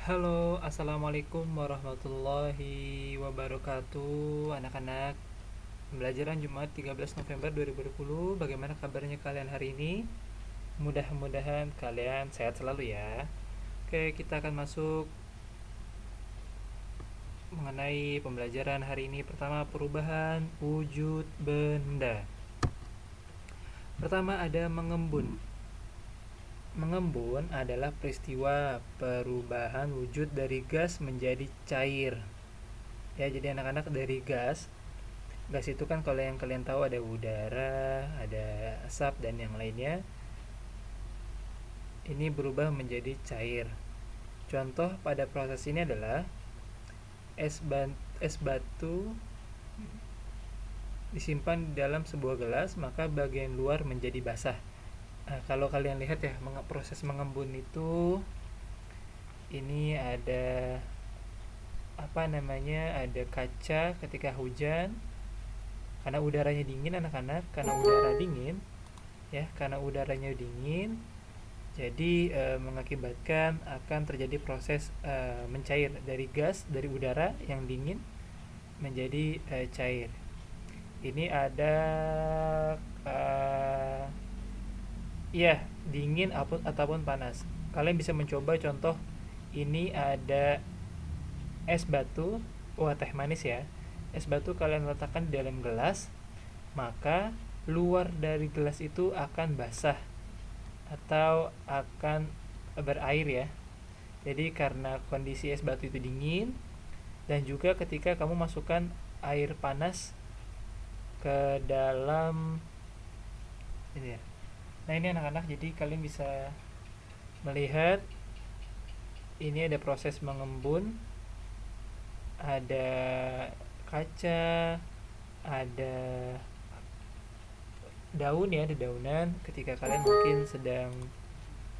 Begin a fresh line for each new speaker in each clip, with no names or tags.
Halo, assalamualaikum warahmatullahi wabarakatuh, anak-anak. Pembelajaran Jumat 13 November 2020. Bagaimana kabarnya kalian hari ini? Mudah-mudahan kalian sehat selalu ya. Oke, kita akan masuk mengenai pembelajaran hari ini. Pertama, perubahan wujud benda. Pertama ada mengembun. Mengembun adalah peristiwa perubahan wujud dari gas menjadi cair. Ya, jadi anak-anak, dari gas itu kan kalau yang kalian tahu ada udara, ada asap dan yang lainnya. Ini berubah menjadi cair. Contoh pada proses ini adalah es batu disimpan di dalam sebuah gelas, maka bagian luar menjadi basah. Nah, kalau kalian lihat ya, proses mengembun itu ini ada apa namanya? Ada kaca ketika hujan. Karena udaranya dingin anak-anak, karena udaranya dingin, jadi mengakibatkan akan terjadi proses mencair dari gas, dari udara yang dingin menjadi cair. Ini ada uh, ya dingin ataupun panas. Kalian bisa mencoba contoh ini ada es batu, wah teh manis ya. Es batu kalian letakkan di dalam gelas, maka luar dari gelas itu akan basah atau akan berair ya. Jadi karena kondisi es batu itu dingin, dan juga ketika kamu masukkan air panas ke dalam ini ya. Nah, ini anak-anak, jadi kalian bisa melihat ini ada proses mengembun, ada kaca, ada daun ya, ada daunan. Ketika kalian mungkin sedang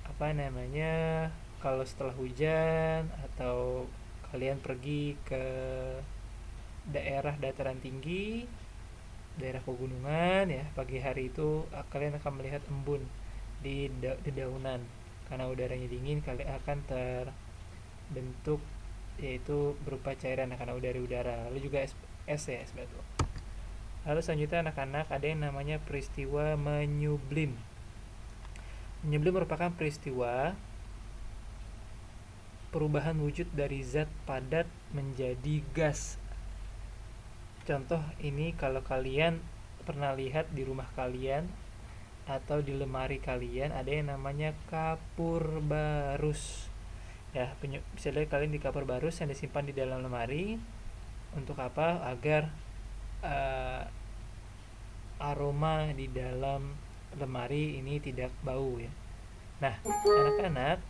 apa namanya, kalau setelah hujan atau kalian pergi ke daerah dataran tinggi, daerah pegunungan ya, pagi hari itu kalian akan melihat embun di daunan. Karena udaranya dingin, kalian akan terbentuk yaitu berupa cairan karena dari udara. Lalu juga es ya, es batu. Lalu selanjutnya anak-anak, ada yang namanya peristiwa menyublim. Menyublim merupakan peristiwa perubahan wujud dari zat padat menjadi gas. Contoh ini kalau kalian pernah lihat di rumah kalian atau di lemari kalian, ada yang namanya kapur barus. Ya, bisa lihat kalian di kapur barus yang disimpan di dalam lemari. Untuk apa? Agar aroma di dalam lemari ini tidak bau ya. Nah, anak-anak,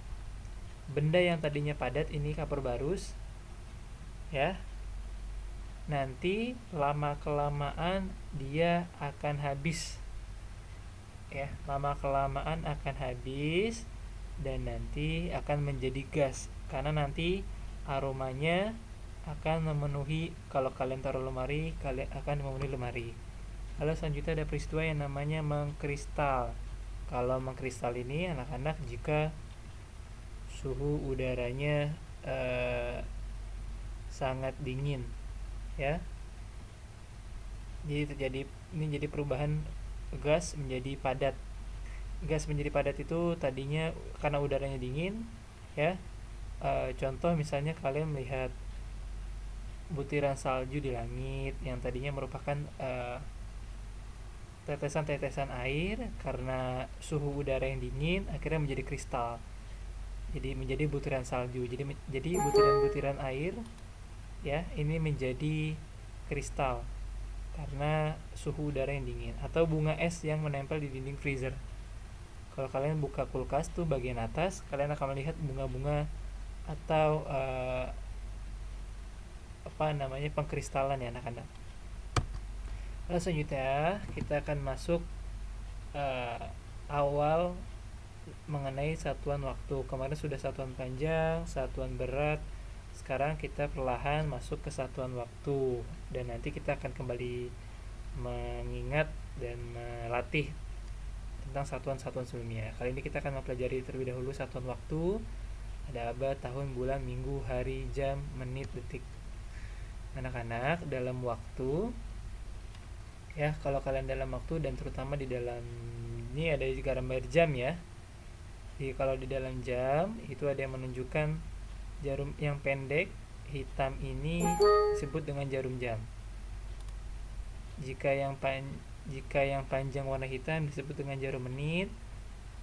benda yang tadinya padat ini kapur barus ya, nanti lama kelamaan dia akan habis ya, dan nanti akan menjadi gas karena nanti aromanya akan memenuhi, kalau kalian taruh lemari, kalian akan memenuhi lemari. Lalu selanjutnya ada peristiwa yang namanya mengkristal. Kalau mengkristal ini anak-anak, jika suhu udaranya sangat dingin ya, jadi terjadi ini, jadi perubahan gas menjadi padat. Gas menjadi padat itu tadinya karena udaranya dingin ya. Contoh misalnya kalian melihat butiran salju di langit yang tadinya merupakan tetesan-tetesan air, karena suhu udara yang dingin akhirnya menjadi kristal. Jadi menjadi butiran salju. Jadi butiran-butiran air ya, ini menjadi kristal karena suhu udara yang dingin. Atau bunga es yang menempel di dinding freezer. Kalau kalian buka kulkas tuh bagian atas, kalian akan melihat bunga-bunga atau apa namanya, pengkristalan ya anak-anak. Lalu selanjutnya kita akan masuk awal mengenai satuan waktu. Kemarin sudah satuan panjang, satuan berat. Sekarang kita perlahan masuk ke satuan waktu, dan nanti kita akan kembali mengingat dan melatih tentang satuan-satuan sebelumnya. Kali ini kita akan mempelajari terlebih dahulu satuan waktu. Ada abad, tahun, bulan, minggu, hari, jam, menit, detik. Anak-anak, dalam waktu, ya kalau kalian dalam waktu dan terutama di dalam ini ada gambar jam ya. Jadi kalau di dalam jam itu ada yang menunjukkan jarum yang pendek hitam ini disebut dengan jarum jam. Jika yang panjang warna hitam disebut dengan jarum menit.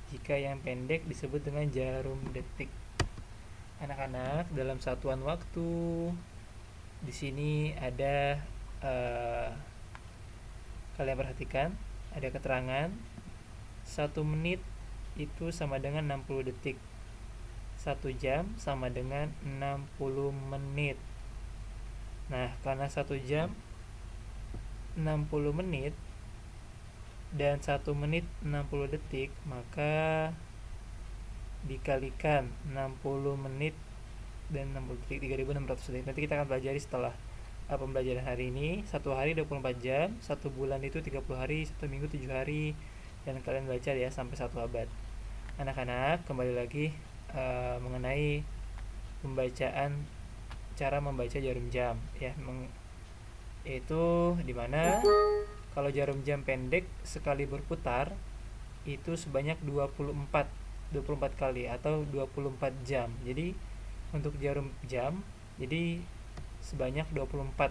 Jika yang pendek disebut dengan jarum detik. Anak-anak, dalam satuan waktu di sini ada kalian perhatikan ada keterangan 1 menit itu sama dengan 60 detik. 1 jam sama dengan 60 menit. Nah, karena 1 jam 60 menit dan 1 menit 60 detik, maka dikalikan 60 menit dan 60 detik 3600 detik. Nanti kita akan pelajari setelah pembelajaran hari ini. 1 hari 24 jam, 1 bulan itu 30 hari, 1 minggu 7 hari, dan kalian baca ya sampai 1 abad. Anak-anak, kembali lagi mengenai cara membaca jarum jam ya, yaitu dimana kalau jarum jam pendek sekali berputar itu sebanyak 24 kali atau 24 jam. Jadi untuk jarum jam jadi sebanyak 24,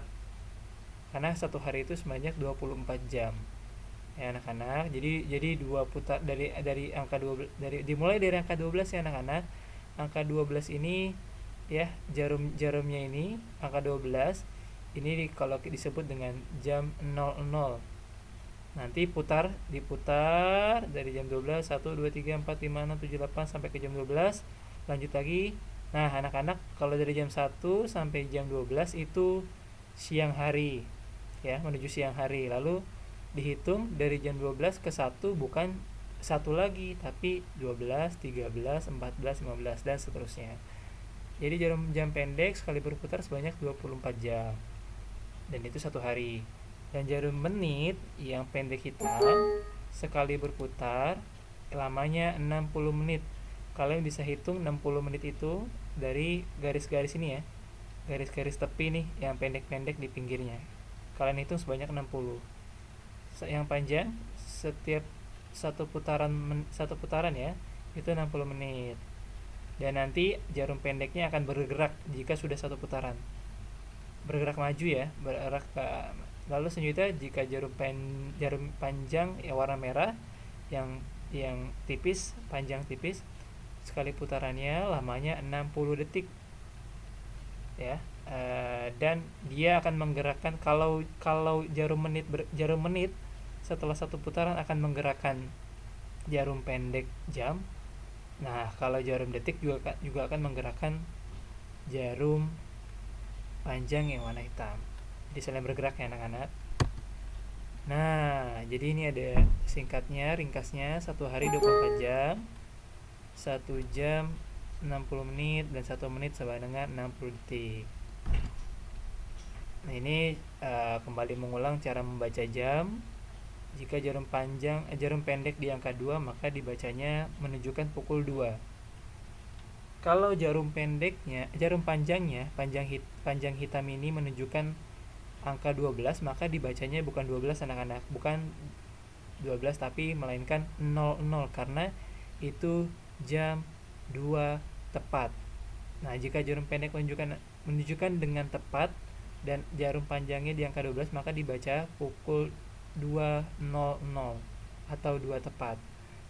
karena satu hari itu sebanyak 24 jam ya anak-anak. Jadi dua putar dari angka 12, dimulai dari angka 12 ya anak-anak. Angka 12 ini ya, jarumnya ini angka 12 ini kalau disebut dengan jam 00. Nanti diputar dari jam 12 1 2 3 4 5 6 7 8 sampai ke jam 12. Lanjut lagi. Nah, anak-anak, kalau dari jam 1 sampai jam 12 itu siang hari ya, menuju siang hari. Lalu dihitung dari jam 12 ke 1, bukan 1 lagi tapi 12, 13, 14, 15 dan seterusnya. Jadi jarum jam pendek sekali berputar sebanyak 24 jam. Dan itu 1 hari. Dan jarum menit yang pendek hitam sekali berputar lamanya 60 menit. Kalian bisa hitung 60 menit itu dari garis-garis ini ya. Garis-garis tepi nih yang pendek-pendek di pinggirnya. Kalian hitung sebanyak 60. Yang panjang setiap satu putaran ya, itu 60 menit. Dan nanti jarum pendeknya akan bergerak jika sudah satu putaran. Bergerak maju ya, bergerak ke. Lalu selanjutnya jika jarum panjang yang warna merah yang tipis, panjang tipis, sekali putarannya lamanya 60 detik ya. Dan dia akan menggerakkan, kalau jarum menit setelah satu putaran akan menggerakkan jarum pendek jam. Nah, kalau jarum detik juga akan menggerakkan jarum panjang yang warna hitam. Jadi saling bergerak ya anak-anak. Nah, jadi ini ada ringkasnya 1 hari 24 jam, 1 jam 60 menit, dan 1 menit sama dengan 60 detik. Nah, ini kembali mengulang cara membaca jam. Jika jarum pendek di angka 2, maka dibacanya menunjukkan pukul 2. Kalau jarum panjangnya, panjang hitam ini menunjukkan angka 12, maka dibacanya bukan 12 anak-anak, bukan 12 tapi melainkan 00, karena itu jam 2 tepat. Nah, jika jarum pendek menunjukkan dengan tepat dan jarum panjangnya di angka 12, maka dibaca pukul 2.00 atau 2 tepat.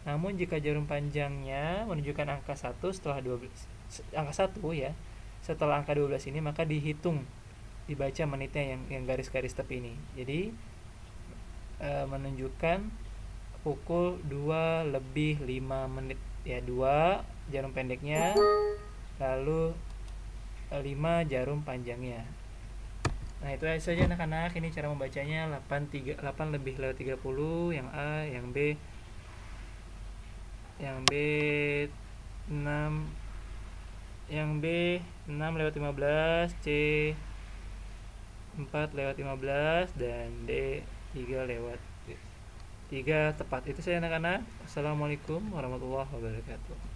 Namun jika jarum panjangnya menunjukkan angka 1 setelah 12, angka 1 ya, setelah angka 12 ini, maka dibaca menitnya yang garis-garis tepi ini. Jadi menunjukkan pukul 2 lebih 5 menit ya, 2 jarum pendeknya, lalu 5 jarum panjangnya. Nah, itu saja anak-anak, ini cara membacanya. 8 lebih lewat 30 yang A, yang B 6, yang B 6 lewat 15, C 4 lewat 15, dan D 3 lewat 3 tepat. Itu saja anak-anak. Assalamualaikum warahmatullahi wabarakatuh.